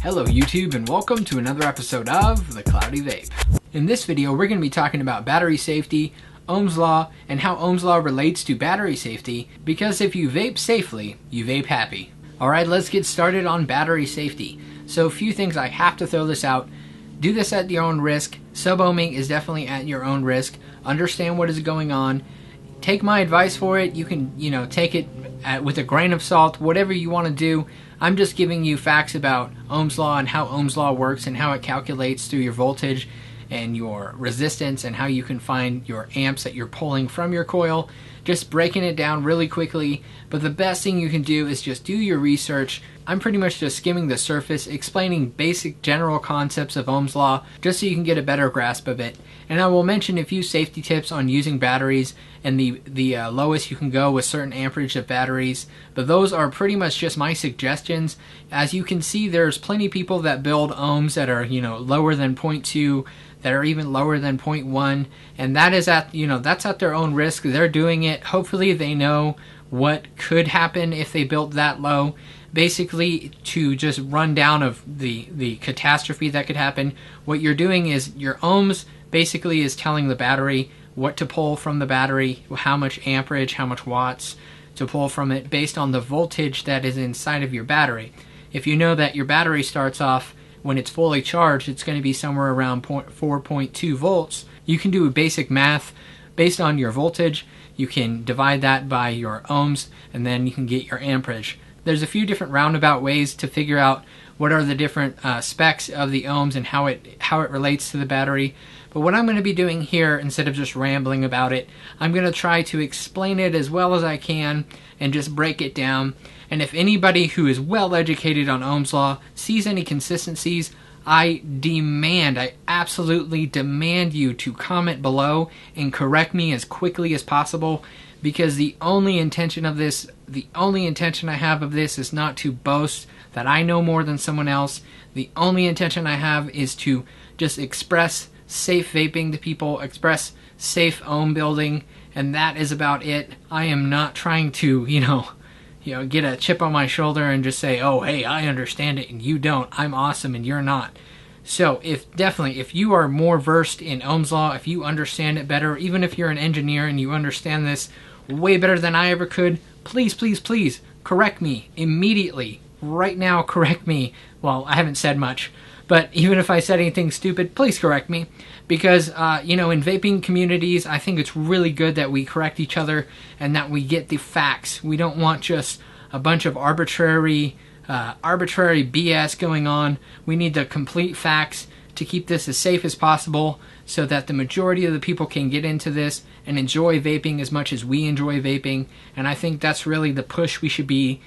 Hello YouTube and welcome to another episode of The Cloudy Vape. In this video we're going to be talking about battery safety, Ohm's Law, and how Ohm's Law relates to battery safety, because if you vape safely, you vape happy. Alright, let's get started on battery safety. So a few things, I have to throw this out. Do this at your own risk. Sub-ohming is definitely at your own risk. Understand what is going on. Take my advice for it. You can, take it with a grain of salt, whatever you want to do. I'm just giving you facts about Ohm's Law and how Ohm's Law works and how it calculates through your voltage and your resistance and how you can find your amps that you're pulling from your coil. Just breaking it down really quickly, but the best thing you can do is just do your research. I'm pretty much just skimming the surface, explaining basic general concepts of Ohm's Law, just so you can get a better grasp of it. And I will mention a few safety tips on using batteries and the lowest you can go with certain amperage of batteries, but those are pretty much just my suggestions. As you can see, there's plenty of people that build ohms that are, lower than 0.2, that are even lower than 0.1, and that is at, that's at their own risk. They're doing it. Hopefully they know what could happen if they built that low. Basically, to just run down of the catastrophe that could happen, what you're doing is your ohms basically is telling the battery what to pull from the battery, how much amperage, how much watts to pull from it based on the voltage that is inside of your battery. If you know that your battery starts off, when it's fully charged, it's going to be somewhere around 4.2 volts. You can do basic math based on your voltage. You can divide that by your ohms, and then you can get your amperage. There's a few different roundabout ways to figure out what are the different specs of the ohms and how it relates to the battery. But what I'm going to be doing here, instead of just rambling about it, I'm going to try to explain it as well as I can and just break it down. And if anybody who is well educated on Ohm's Law sees any consistencies, I absolutely demand you to comment below and correct me as quickly as possible, because the only intention I have of this is not to boast that I know more than someone else. The only intention I have is to just express safe vaping to people, express safe ohm building, and that is about it. I am not trying to, get a chip on my shoulder and just say, oh, hey, I understand it and you don't. I'm awesome and you're not. So if you are more versed in Ohm's Law, if you understand it better, even if you're an engineer and you understand this way better than I ever could, please, please, please correct me immediately. Right now, correct me. Well, I haven't said much, but even if I said anything stupid, please correct me. Because, in vaping communities, I think it's really good that we correct each other and that we get the facts. We don't want just a bunch of arbitrary BS going on. We need the complete facts to keep this as safe as possible so that the majority of the people can get into this and enjoy vaping as much as we enjoy vaping. And I think that's really the push we should be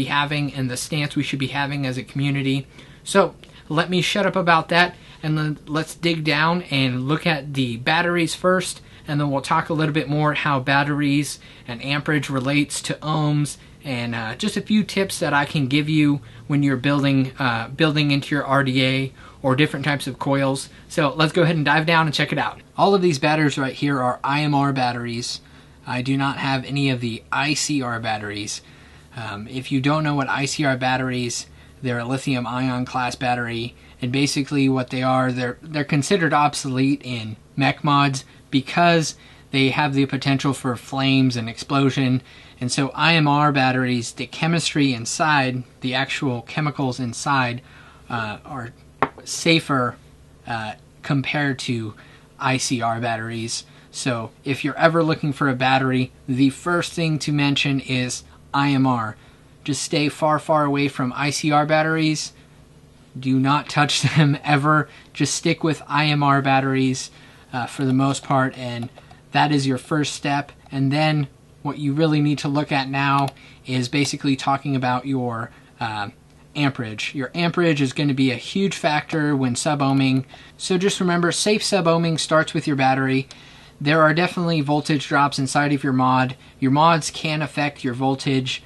having and the stance we should be having as a community. So let me shut up about that, and then let's dig down and look at the batteries first, and then we'll talk a little bit more how batteries and amperage relates to ohms, and just a few tips that I can give you when you're building into your RDA or different types of coils. So let's go ahead and dive down and check it out. All of these batteries right here are IMR batteries. I do not have any of the ICR batteries. If you don't know what ICR batteries, they're a lithium ion class battery, and basically what they are, they're considered obsolete in mech mods because they have the potential for flames and explosion. And so IMR batteries, the chemistry inside, the actual chemicals inside, are safer compared to ICR batteries. So if you're ever looking for a battery, the first thing to mention is IMR. Just stay far, far away from ICR batteries. Do not touch them ever. Just stick with IMR batteries for the most part, and that is your first step. And then what you really need to look at now is basically talking about your amperage. Your amperage is going to be a huge factor when sub-ohming. So just remember, safe sub-ohming starts with your battery. There are definitely voltage drops inside of your mod. Your mods can affect your voltage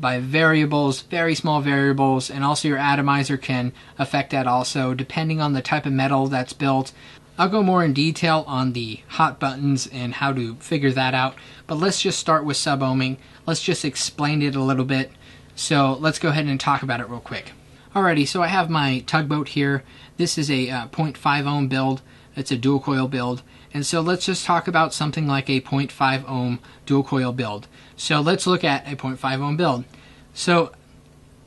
by variables, very small variables, and also your atomizer can affect that also, depending on the type of metal that's built. I'll go more in detail on the hot buttons and how to figure that out, but let's just start with sub-ohming. Let's just explain it a little bit. So let's go ahead and talk about it real quick. Alrighty, so I have my tugboat here. This is a 0.5 ohm build. It's a dual coil build. And so let's just talk about something like a 0.5 ohm dual coil build. So let's look at a 0.5 ohm build. So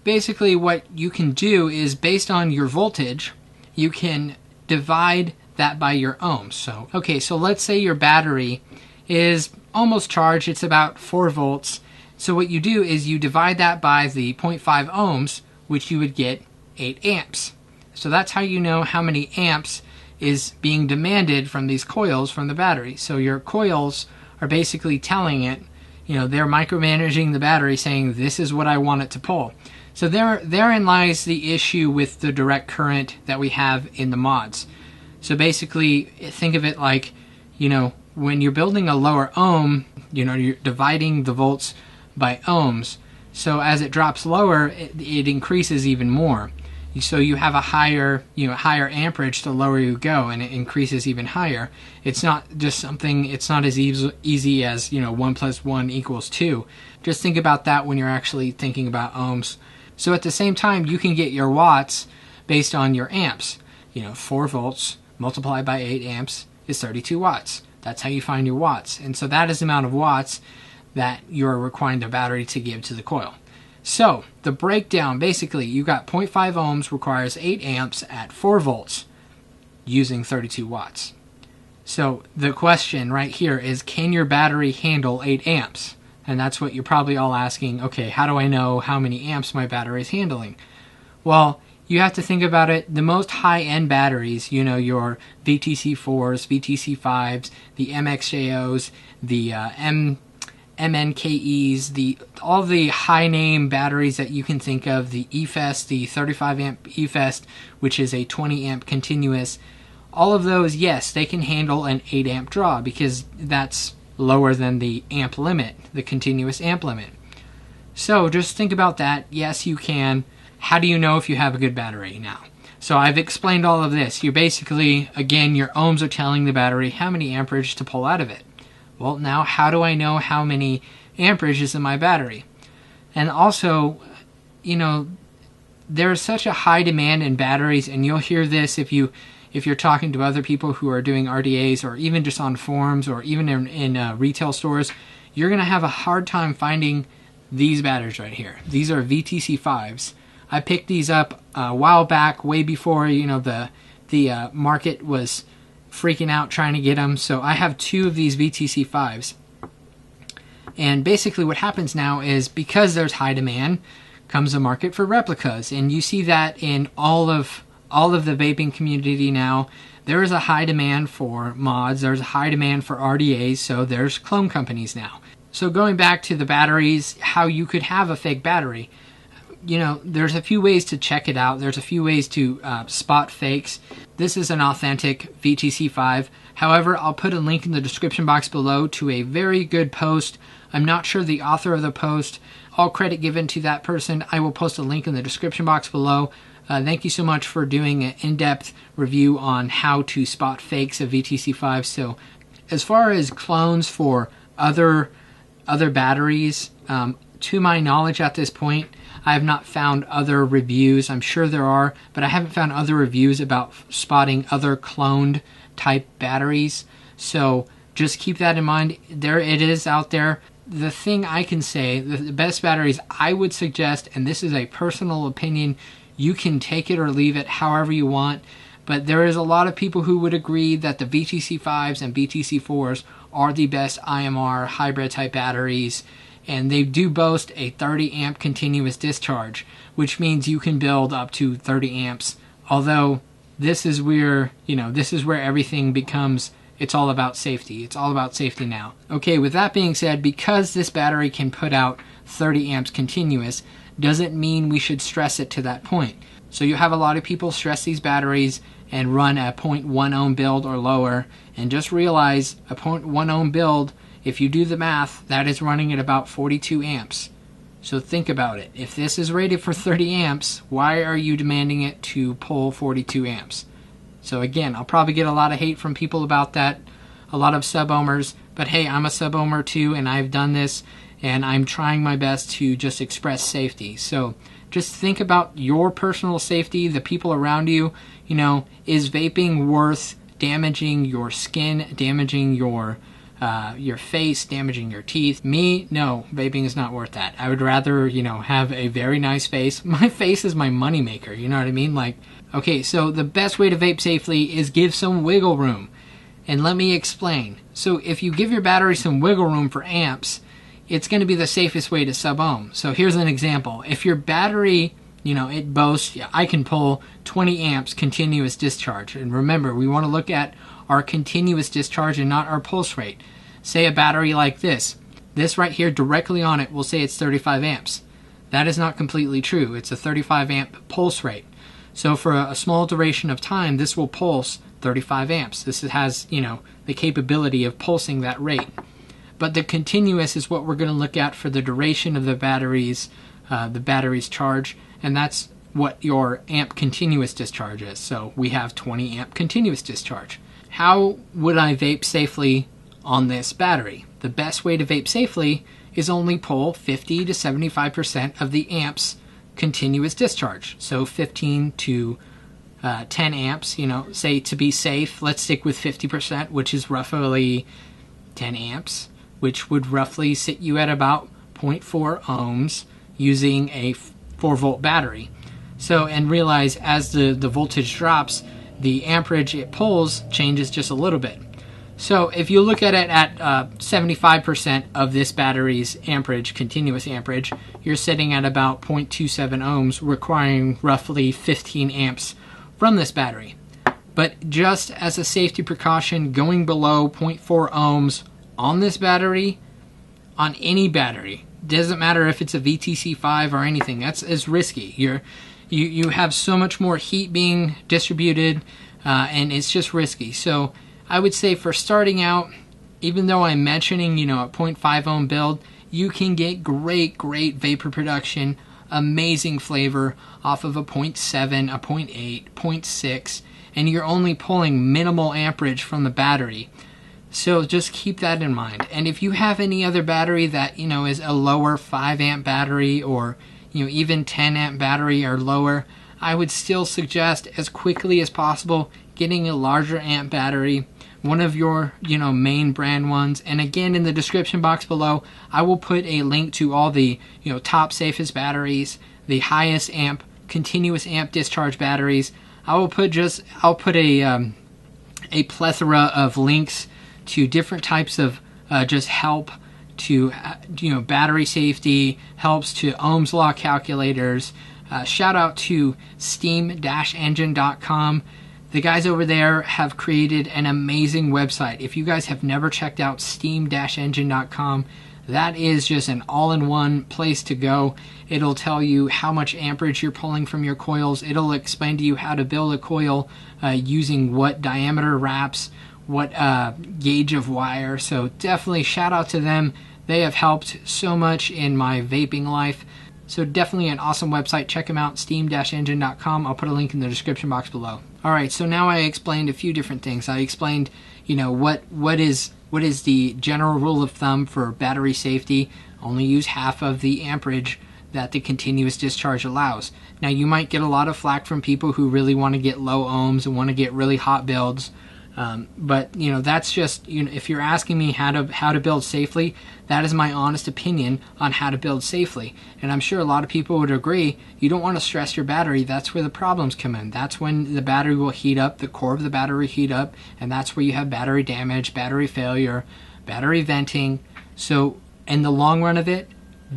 basically what you can do is, based on your voltage, you can divide that by your ohms. So, okay, so let's say your battery is almost charged. It's about 4 volts. So what you do is you divide that by the 0.5 ohms, which you would get 8 amps. So that's how you know how many amps is being demanded from these coils from the battery. So your coils are basically telling it, they're micromanaging the battery, saying this is what I want it to pull. So therein lies the issue with the direct current that we have in the mods. So basically, think of it like, when you're building a lower ohm, you're dividing the volts by ohms. So as it drops lower, it increases even more. So you have a higher amperage the lower you go, and it increases even higher. It's not just something, it's not as easy as, 1 + 1 = 2. Just think about that when you're actually thinking about ohms. So at the same time, you can get your watts based on your amps. 4 volts multiplied by 8 amps is 32 watts. That's how you find your watts. And so that is the amount of watts that you're requiring the battery to give to the coil. So the breakdown, basically, you got 0.5 ohms requires 8 amps at 4 volts using 32 watts. So the question right here is, can your battery handle 8 amps? And that's what you're probably all asking. Okay, how do I know how many amps my battery is handling? Well, you have to think about it. The most high-end batteries, your VTC4s, VTC5s, the MXJOs, the MNKEs, all the high-name batteries that you can think of, the eFest, the 35-amp eFest, which is a 20-amp continuous, all of those, yes, they can handle an 8-amp draw because that's lower than the amp limit, the continuous amp limit. So just think about that. Yes, you can. How do you know if you have a good battery now? So I've explained all of this. You basically, again, your ohms are telling the battery how many amperage to pull out of it. Well, now how do I know how many amperage is in my battery? And also, there's such a high demand in batteries, and you'll hear this if you're talking to other people who are doing RDAs, or even just on forums, or even in retail stores. You're going to have a hard time finding these batteries right here. These are VTC5s. I picked these up a while back, way before the market was freaking out trying to get them. So I have 2 of these VTC5s. And basically what happens now is, because there's high demand, comes a market for replicas. And you see that in all of the vaping community now. There is a high demand for mods, there's a high demand for RDAs, so there's clone companies now. So going back to the batteries, how you could have a fake battery. There's a few ways to check it out. There's a few ways to spot fakes. This is an authentic VTC5. However, I'll put a link in the description box below to a very good post. I'm not sure the author of the post. All credit given to that person. I will post a link in the description box below. Thank you so much for doing an in-depth review on how to spot fakes of VTC5. So as far as clones for other batteries, to my knowledge at this point, I have not found other reviews. I'm sure there are, but I haven't found other reviews about spotting other cloned type batteries. So just keep that in mind. There it is out there. The thing I can say, the best batteries I would suggest, and this is a personal opinion, you can take it or leave it however you want, but there is a lot of people who would agree that the VTC5s and VTC4s are the best IMR hybrid type batteries. And they do boast a 30 amp continuous discharge, which means you can build up to 30 amps. Although this is where, everything becomes, it's all about safety. It's all about safety now. Okay, with that being said, because this battery can put out 30 amps continuous, doesn't mean we should stress it to that point. So you have a lot of people stress these batteries and run a 0.1 ohm build or lower, and just realize a 0.1 ohm build, if you do the math, that is running at about 42 amps. So think about it. If this is rated for 30 amps, why are you demanding it to pull 42 amps? So again, I'll probably get a lot of hate from people about that, a lot of sub-ohmers, but hey, I'm a sub-ohmer too, and I've done this, and I'm trying my best to just express safety. So Just think about your personal safety, the people around you. You know, is vaping worth damaging your skin, damaging your face, damaging your teeth? Me, no, vaping is not worth that. I would rather, you know, have a very nice face. My face is my moneymaker, you know what I mean? Like, okay, so the best way to vape safely is give some wiggle room. And let me explain. So if you give your battery some wiggle room for amps, it's going to be the safest way to sub-ohm. So here's an example. If your battery, you know, it boasts, yeah, I can pull 20 amps continuous discharge. And remember, we want to look at our continuous discharge and not our pulse rate. Say a battery like this. This right here directly on it will say it's 35 amps. That is not completely true. It's a 35 amp pulse rate. So for a small duration of time, this will pulse 35 amps. This has, you know, the capability of pulsing that rate. But the continuous is what we're going to look at for the duration of the battery's charge, and that's what your amp continuous discharge is. So we have 20 amp continuous discharge. How would I vape safely on this battery? The best way to vape safely is only pull 50 to 75% of the amp's continuous discharge. So 15 to 10 amps, you know, say to be safe, let's stick with 50%, which is roughly 10 amps, which would roughly sit you at about 0.4 ohms using a 4-volt battery. So, and realize as the voltage drops, the amperage it pulls changes just a little bit. So if you look at it at 75% of this battery's amperage, continuous amperage, you're sitting at about 0.27 ohms, requiring roughly 15 amps from this battery. But just as a safety precaution, going below 0.4 ohms on this battery, on any battery, doesn't matter if it's a VTC5 or anything, is risky. You have so much more heat being distributed, and it's just risky. So I would say for starting out, even though I'm mentioning, you know, a 0.5 ohm build, you can get great vapor production, amazing flavor off of a 0.7, a 0.8, 0.6, and you're only pulling minimal amperage from the battery. So just keep that in mind. And if you have any other battery that, you know, is a lower 5 amp battery, or, you know, even 10 amp battery or lower, I would still suggest as quickly as possible getting a larger amp battery, one of your, you know, main brand ones. And again, in the description box below, I will put a link to all the, you know, top safest batteries, the highest amp, continuous amp discharge batteries. I'll put a plethora of links to different types of just help to, you know, battery safety, helps to Ohm's law calculators. Shout out to steam-engine.com. The guys over there have created an amazing website. If you guys have never checked out steam-engine.com, that is just an all-in-one place to go. It'll tell you how much amperage you're pulling from your coils. It'll explain to you how to build a coil using what diameter wraps, what gauge of wire. So definitely shout out to them. They have helped so much in my vaping life. So definitely an awesome website. Check them out, steam-engine.com. I'll put a link in the description box below. All right, so now I explained a few different things. I explained, you know, what is the general rule of thumb for battery safety. Only use half of the amperage that the continuous discharge allows. Now, you might get a lot of flack from people who really want to get low ohms and want to get really hot builds. But, you know, that's just, you know, if you're asking me how to build safely, that is my honest opinion on how to build safely. And I'm sure a lot of people would agree, you don't want to stress your battery. That's where the problems come in. That's when the battery will heat up, the core of the battery heat up, and that's where you have battery damage, battery failure, battery venting. So in the long run of it,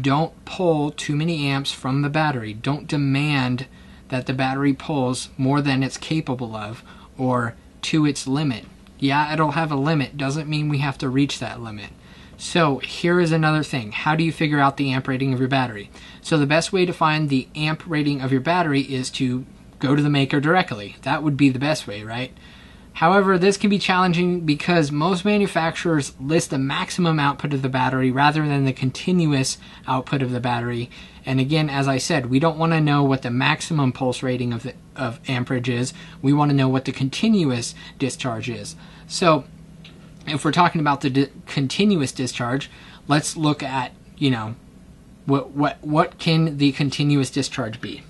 don't pull too many amps from the battery. Don't demand that the battery pulls more than it's capable of, or to its limit. Yeah, it'll have a limit. Doesn't mean we have to reach that limit. So here is another thing. How do you figure out the amp rating of your battery? So the best way to find the amp rating of your battery is to go to the maker directly. That would be the best way, right? However, this can be challenging because most manufacturers list the maximum output of the battery rather than the continuous output of the battery. And again, as I said, we don't want to know what the maximum pulse rating of amperage is. We want to know what the continuous discharge is. So if we're talking about the continuous discharge, let's look at, you know, what can the continuous discharge be?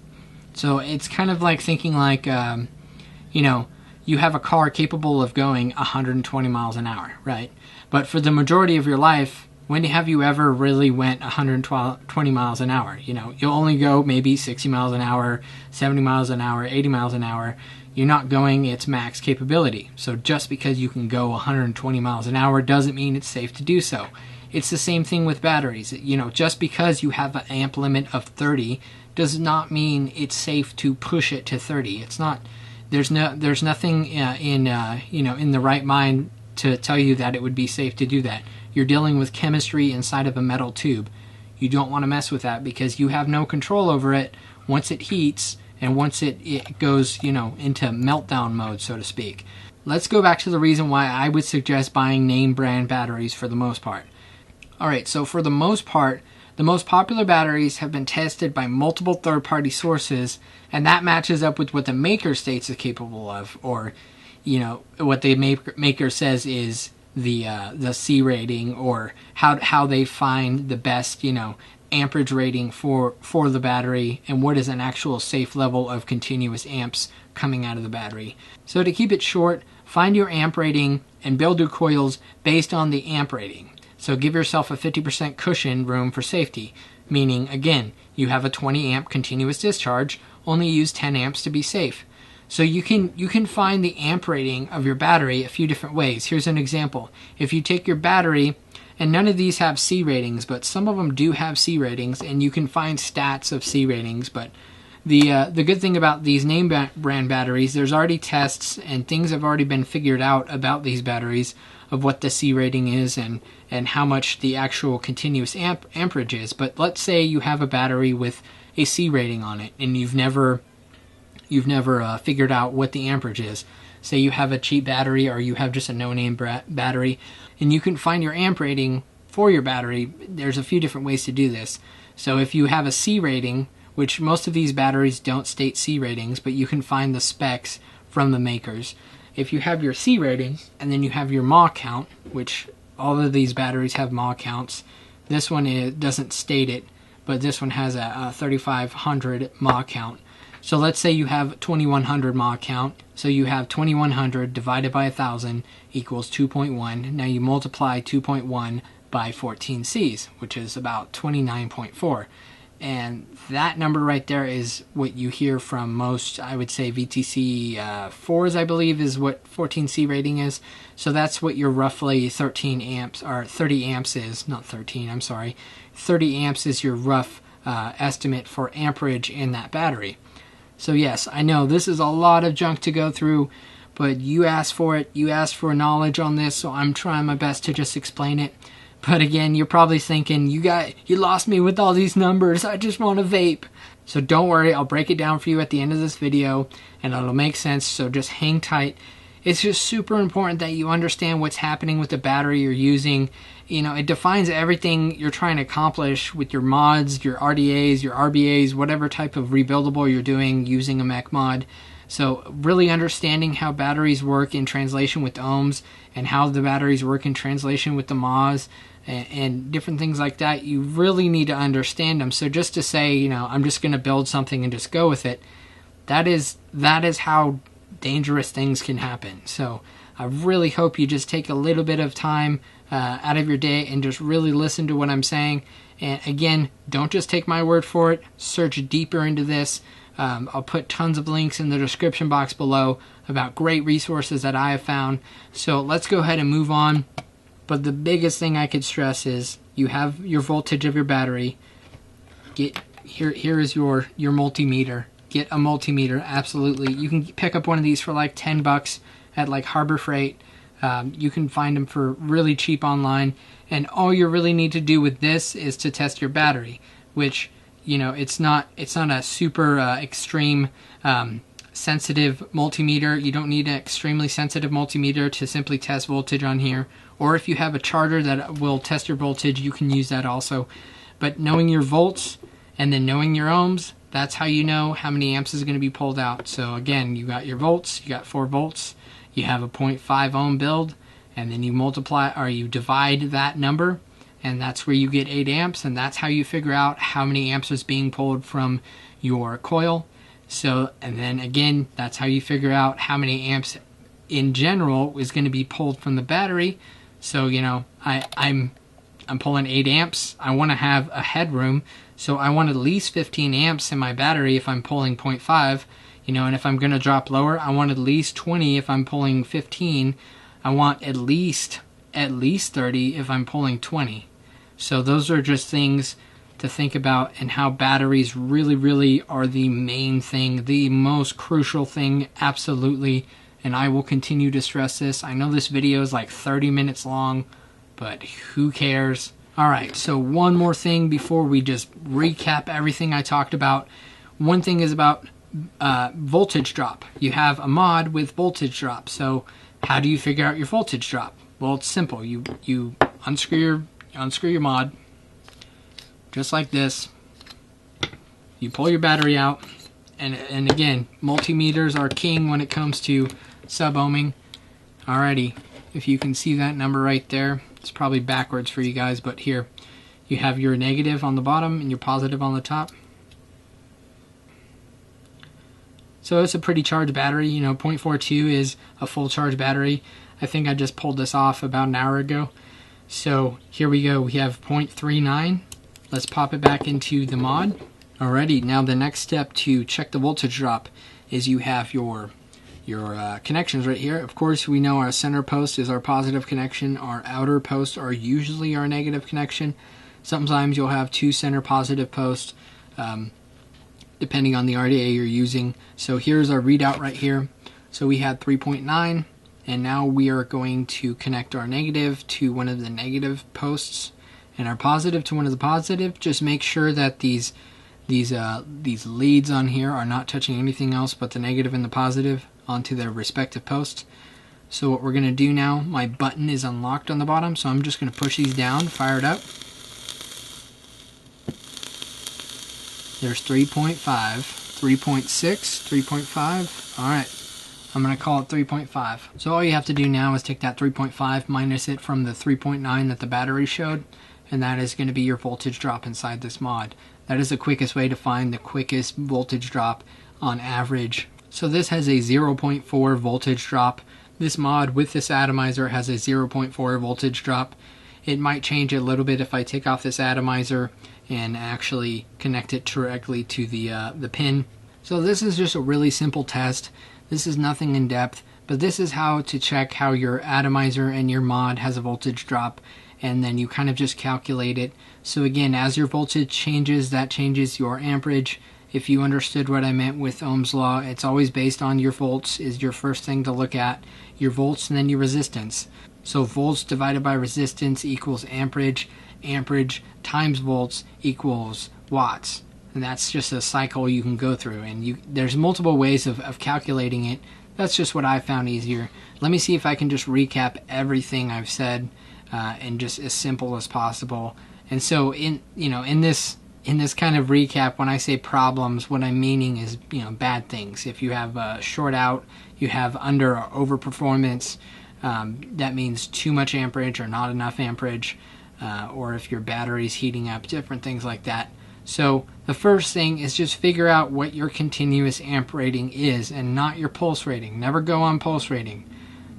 So it's kind of like thinking like, you know, you have a car capable of going 120 miles an hour, right? But for the majority of your life, when have you ever really went 120 miles an hour? You know, you'll only go maybe 60 miles an hour, 70 miles an hour, 80 miles an hour. You're not going its max capability. So just because you can go 120 miles an hour doesn't mean it's safe to do so. It's the same thing with batteries. You know, just because you have an amp limit of 30 does not mean it's safe to push it to 30. It's not. There's nothing in the right mind to tell you that it would be safe to do that. You're dealing with chemistry inside of a metal tube. You don't want to mess with that because you have no control over it once it heats and once it goes, you know, into meltdown mode, so to speak. Let's go back to the reason why I would suggest buying name brand batteries for the most part. Alright, so for the most part, the most popular batteries have been tested by multiple third-party sources, and that matches up with what the maker states is capable of, or, you know, what the maker says is the C rating, or how they find the best, you know, amperage rating for the battery, and what is an actual safe level of continuous amps coming out of the battery. So to keep it short, find your amp rating and build your coils based on the amp rating. So give yourself a 50% cushion room for safety, meaning, again, you have a 20 amp continuous discharge, only use 10 amps to be safe. So you can find the amp rating of your battery a few different ways. Here's an example. If you take your battery, and none of these have C ratings, but some of them do have C ratings, and you can find stats of C ratings. But the good thing about these name brand batteries, there's already tests and things have already been figured out about these batteries of what the C rating is and how much the actual continuous amperage is. But let's say you have a battery with a C rating on it, and you've never figured out what the amperage is. Say you have a cheap battery, or you have just a no-name battery, and you can find your amp rating for your battery. There's a few different ways to do this. So if you have a C rating, which most of these batteries don't state C ratings, but you can find the specs from the makers. If you have your C rating, and then you have your mAh count, which all of these batteries have mAh counts. This one doesn't state it, but this one has a 3500 mAh count. So let's say you have 2100 mAh count. So you have 2100 divided by 1000 equals 2.1. Now you multiply 2.1 by 14 Cs, which is about 29.4. And that number right there is what you hear from most, I would say, VTC 4s, I believe, is what 14C rating is. So that's what your roughly 13 amps, or 30 amps is. Not 13, I'm sorry. 30 amps is your rough estimate for amperage in that battery. So yes, I know this is a lot of junk to go through, but you asked for it. You asked for knowledge on this, so I'm trying my best to just explain it. But again, you're probably thinking, you lost me with all these numbers. I just want to vape. So don't worry, I'll break it down for you at the end of this video, and it'll make sense, so just hang tight. It's just super important that you understand what's happening with the battery you're using. You know, it defines everything you're trying to accomplish with your mods, your RDAs, your RBAs, whatever type of rebuildable you're doing using a mech mod. So really understanding how batteries work in translation with ohms, and how the batteries work in translation with the MAHs, and different things like that, you really need to understand them. So just to say, you know, I'm just going to build something and just go with it, that is how dangerous things can happen. So I really hope you just take a little bit of time out of your day and just really listen to what I'm saying. And again, don't just take my word for it. Search deeper into this. I'll put tons of links in the description box below about great resources that I have found. So let's go ahead and move on. But the biggest thing I could stress is you have your voltage of your battery. Here is your multimeter. Get a multimeter, absolutely. You can pick up one of these for like $10 at like Harbor Freight. You can find them for really cheap online. And all you really need to do with this is to test your battery, which, you know, it's not a super extreme sensitive multimeter. You don't need an extremely sensitive multimeter to simply test voltage on here. Or if you have a charger that will test your voltage, you can use that also. But knowing your volts and then knowing your ohms, that's how you know how many amps is going to be pulled out. So again, you got your volts, you got 4 volts, you have a 0.5 ohm build, and then you multiply, or you divide that number, and that's where you get 8 amps, and that's how you figure out how many amps is being pulled from your coil. So, and then again, that's how you figure out how many amps in general is going to be pulled from the battery. So, you know, I'm pulling 8 amps. I want to have a headroom, so I want at least 15 amps in my battery if I'm pulling 0.5, you know, and if I'm going to drop lower, I want at least 20 if I'm pulling 15. I want at least 30 if I'm pulling 20. So those are just things to think about, and how batteries really are the main thing, the most crucial thing, absolutely. And I will continue to stress this. I know this video is like 30 minutes long, but who cares? Alright, so one more thing before we just recap everything I talked about. One thing is about voltage drop. You have a mod with voltage drop. So how do you figure out your voltage drop? Well, it's simple. You unscrew your mod, just like this. You pull your battery out, and again, multimeters are king when it comes to sub-ohming. Alrighty, if you can see that number right there, it's probably backwards for you guys, but here, you have your negative on the bottom and your positive on the top. So it's a pretty charged battery, you know, 0.42 is a full charge battery. I think I just pulled this off about an hour ago. So here we go, we have 0.39. Let's pop it back into the mod. Alrighty, now the next step to check the voltage drop is you have your connections right here. Of course, we know our center post is our positive connection. Our outer posts are usually our negative connection. Sometimes you'll have 2 center positive posts, depending on the RDA you're using. So here's our readout right here. So we had 3.9, and now we are going to connect our negative to one of the negative posts, and our positive to one of the positive. Just make sure that these leads on here are not touching anything else but the negative and the positive onto their respective posts. So what we're going to do now, my button is unlocked on the bottom, so I'm just going to push these down, fire it up. There's 3.5, 3.6, 3.5. Alright, I'm going to call it 3.5. So all you have to do now is take that 3.5, minus it from the 3.9 that the battery showed, and that is going to be your voltage drop inside this mod. That is the quickest way to find the quickest voltage drop on average. So this has a 0.4 voltage drop. This mod with this atomizer has a 0.4 voltage drop. It might change a little bit if I take off this atomizer and actually connect it directly to the pin. So this is just a really simple test. This is nothing in depth, but this is how to check how your atomizer and your mod has a voltage drop, and then you kind of just calculate it. So again, as your voltage changes, that changes your amperage. If you understood what I meant with Ohm's law, it's always based on your volts is your first thing to look at. Your volts and then your resistance. So volts divided by resistance equals amperage. Amperage times volts equals watts. And that's just a cycle you can go through. And there's multiple ways of calculating it. That's just what I found easier. Let me see if I can just recap everything I've said and just as simple as possible. And so in this kind of recap, when I say problems, what I'm meaning is, bad things. If you have a short out, you have under or over performance, that means too much amperage or not enough amperage, or if your battery's heating up, different things like that. So the first thing is just figure out what your continuous amp rating is and not your pulse rating. Never go on pulse rating.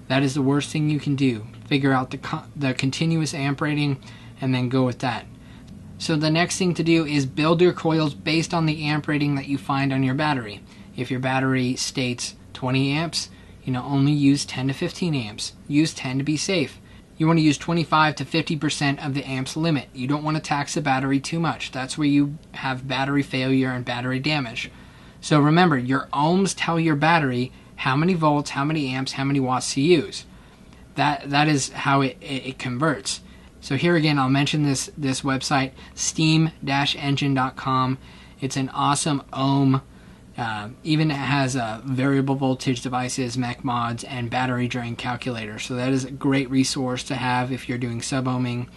That is the worst thing you can do. Figure out the continuous amp rating and then go with that. So the next thing to do is build your coils based on the amp rating that you find on your battery. If your battery states 20 amps, only use 10 to 15 amps. Use 10 to be safe. You want to use 25 to 50% of the amps limit. You don't want to tax the battery too much. That's where you have battery failure and battery damage. So remember, your ohms tell your battery how many volts, how many amps, how many watts to use. That is how it converts. So here again, I'll mention this website, steam-engine.com. It's an awesome ohm. Even it has variable voltage devices, mech mods, and battery drain calculator. So that is a great resource to have if you're doing sub-ohming.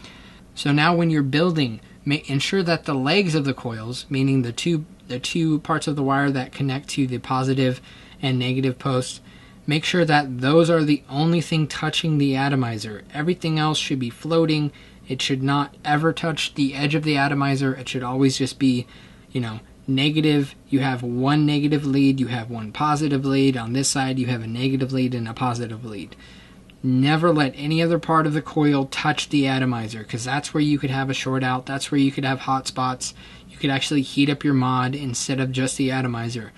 So now when you're building, ensure that the legs of the coils, meaning the two parts of the wire that connect to the positive and negative posts, make sure that those are the only thing touching the atomizer. Everything else should be floating It should not ever touch the edge of the atomizer. It should always just be, negative. You have one negative lead, you have one positive lead. On this side, you have a negative lead and a positive lead. Never let any other part of the coil touch the atomizer, because that's where you could have a short out. That's where you could have hot spots. You could actually heat up your mod instead of just the atomizer.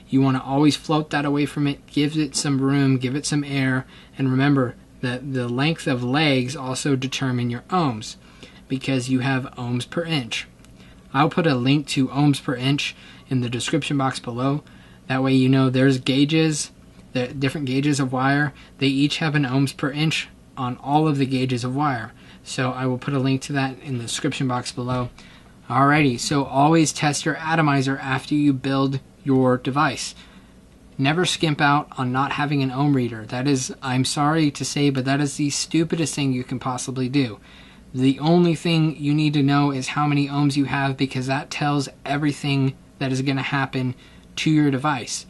You want to always float that away from it, give it some room, give it some air, and remember that the length of legs also determine your ohms, because you have ohms per inch. I'll put a link to ohms per inch in the description box below. That way there's gauges, the different gauges of wire. They each have an ohms per inch on all of the gauges of wire. So I will put a link to that in the description box below. Alrighty, so always test your atomizer after you build your device. Never skimp out on not having an ohm reader. That is, I'm sorry to say, but that is the stupidest thing you can possibly do. The only thing you need to know is how many ohms you have, because that tells everything that is going to happen to your device.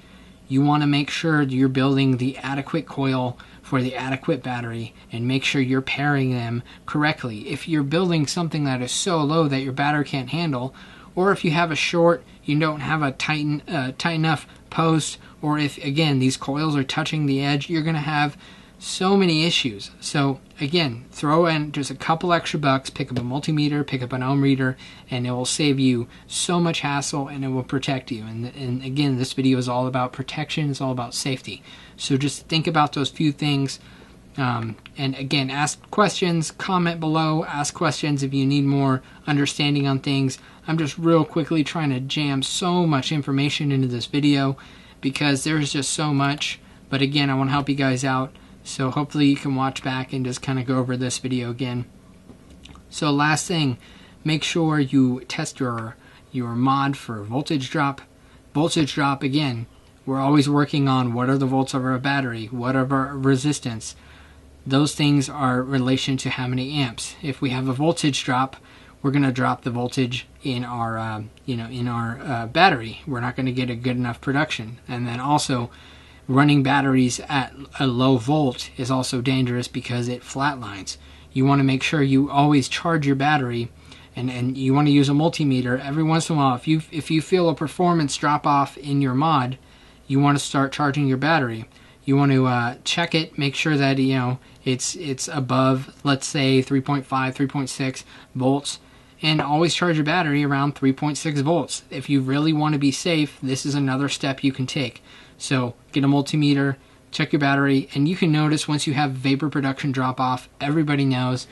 You want to make sure you're building the adequate coil for the adequate battery, and make sure you're pairing them correctly. If you're building something that is so low that your battery can't handle, or if you have a short, you don't have a tight enough post, or if, again, these coils are touching the edge, you're going to have so many issues. So again, throw in just a couple extra bucks, pick up a multimeter, pick up an ohm reader, and it will save you so much hassle, and it will protect you. And again, this video is all about protection. It's all about safety. So just think about those few things. And again, ask questions, comment below, ask questions if you need more understanding on things. I'm just real quickly trying to jam so much information into this video because there's just so much. But again, I want to help you guys out. So hopefully you can watch back and just kind of go over this video again. So last thing, make sure you test your mod for voltage drop. Voltage drop, again, we're always working on what are the volts of our battery, what are our resistance. Those things are in relation to how many amps. If we have a voltage drop, we're going to drop the voltage in our battery. We're not going to get a good enough production. And then also, running batteries at a low volt is also dangerous because it flatlines. You want to make sure you always charge your battery, and you want to use a multimeter every once in a while. If you feel a performance drop off in your mod, you want to start charging your battery. You want to check it, make sure that it's above, let's say 3.5, 3.6 volts, and always charge your battery around 3.6 volts. If you really want to be safe, this is another step you can take. So get a multimeter, check your battery, and you can notice once you have vapor production drop off, everybody knows.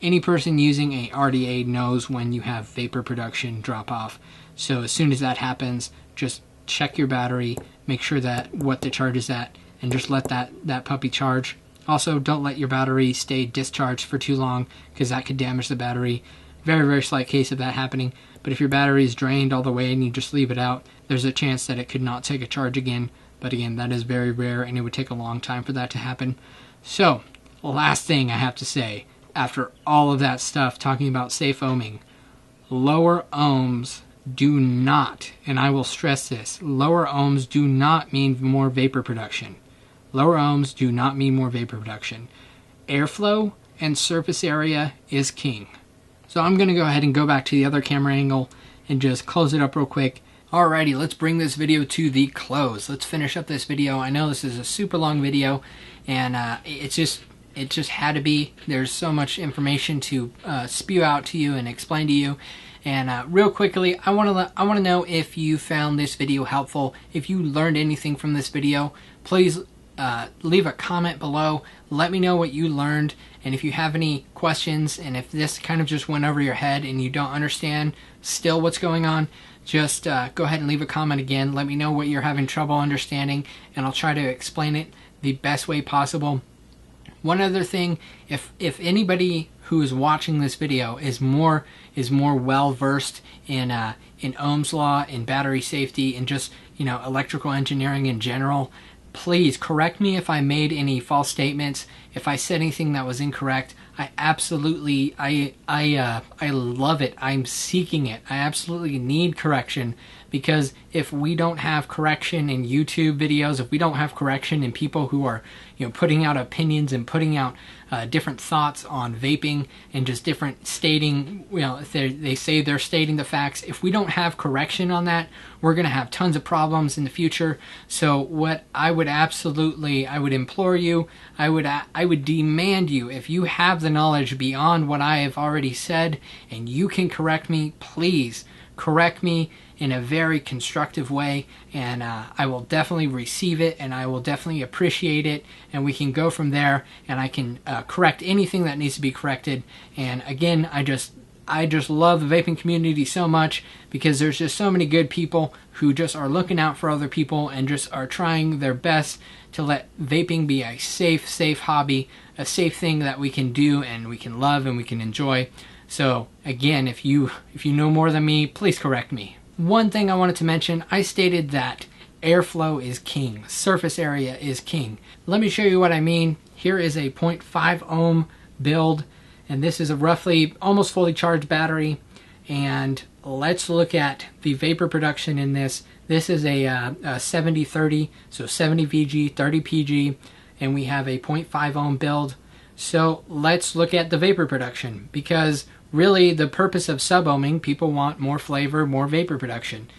Any person using a RDA knows when you have vapor production drop off. So as soon as that happens, just check your battery, make sure that what the charge is at, and just let that puppy charge. Also, don't let your battery stay discharged for too long, because that could damage the battery. Very, very slight case of that happening. But if your battery is drained all the way and you just leave it out, there's a chance that it could not take a charge again. But again, that is very rare, and it would take a long time for that to happen. So, last thing I have to say, after all of that stuff talking about safe ohming, lower ohms do not, and I will stress this, lower ohms do not mean more vapor production. Lower ohms do not mean more vapor production. Airflow and surface area is king. So I'm going to go ahead and go back to the other camera angle and just close it up real quick. Alrighty, let's bring this video to the close. Let's finish up this video. I know this is a super long video, and it just had to be. There's so much information to spew out to you and explain to you. And real quickly, I want to know if you found this video helpful. If you learned anything from this video, please leave a comment below. Let me know what you learned, and if you have any questions, and if this kind of just went over your head and you don't understand still what's going on, just go ahead and leave a comment again. Let me know what you're having trouble understanding, and I'll try to explain it the best way possible. One other thing, if anybody who is watching this video is more well versed in Ohm's law, in battery safety, and just electrical engineering in general, please correct me if I made any false statements. If I said anything that was incorrect, I absolutely, I love it. I'm seeking it. I absolutely need correction, because if we don't have correction in YouTube videos, if we don't have correction in people who are, putting out opinions and putting out different thoughts on vaping and just different stating, if they say they're stating the facts, if we don't have correction on that, we're going to have tons of problems in the future. So what I would implore you, I would demand you, if you have the knowledge beyond what I have already said and you can correct me, please correct me in a very constructive way, and I will definitely receive it, and I will definitely appreciate it, and we can go from there, and I can correct anything that needs to be corrected. And again, I just love the vaping community so much, because there's just so many good people who just are looking out for other people and just are trying their best to let vaping be a safe hobby, a safe thing that we can do and we can love and we can enjoy. So again, if you know more than me, please correct me. One thing I wanted to mention, I stated that airflow is king, surface area is king. Let me show you what I mean. Here is a 0.5 ohm build, and this is a roughly almost fully charged battery. And let's look at the vapor production in this. This is a 70-30, so 70 VG, 30 PG, and we have a 0.5 ohm build. So let's look at the vapor production, because really the purpose of sub-ohming, people want more flavor, more vapor production.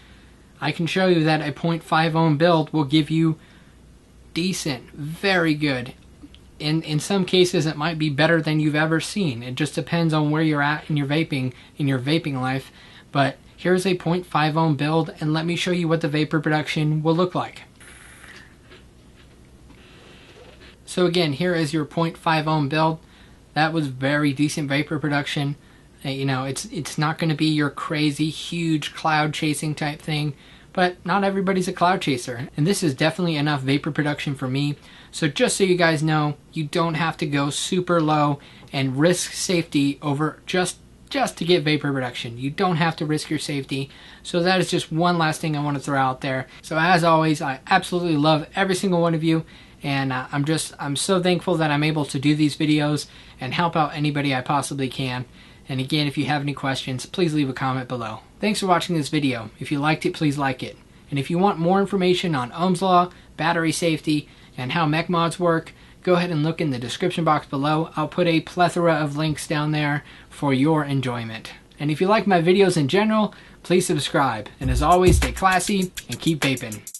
I can show you that a 0.5 ohm build will give you decent, very good. In some cases it might be better than you've ever seen. It just depends on where you're at in your vaping life. But here's a 0.5 ohm build, and let me show you what the vapor production will look like. So again, here is your 0.5 ohm build. That was very decent vapor production. It's not going to be your crazy huge cloud chasing type thing, but not everybody's a cloud chaser, and this is definitely enough vapor production for me. So just so you guys know, you don't have to go super low and risk safety over just to get vapor production. You don't have to risk your safety. So that is just one last thing I want to throw out there. So as always, I absolutely love every single one of you, and I'm so thankful that I'm able to do these videos and help out anybody I possibly can. And again, if you have any questions, please leave a comment below. Thanks for watching this video. If you liked it, please like it. And if you want more information on Ohm's Law, battery safety, and how mech mods work, go ahead and look in the description box below. I'll put a plethora of links down there for your enjoyment. And if you like my videos in general, please subscribe. And as always, stay classy and keep vaping.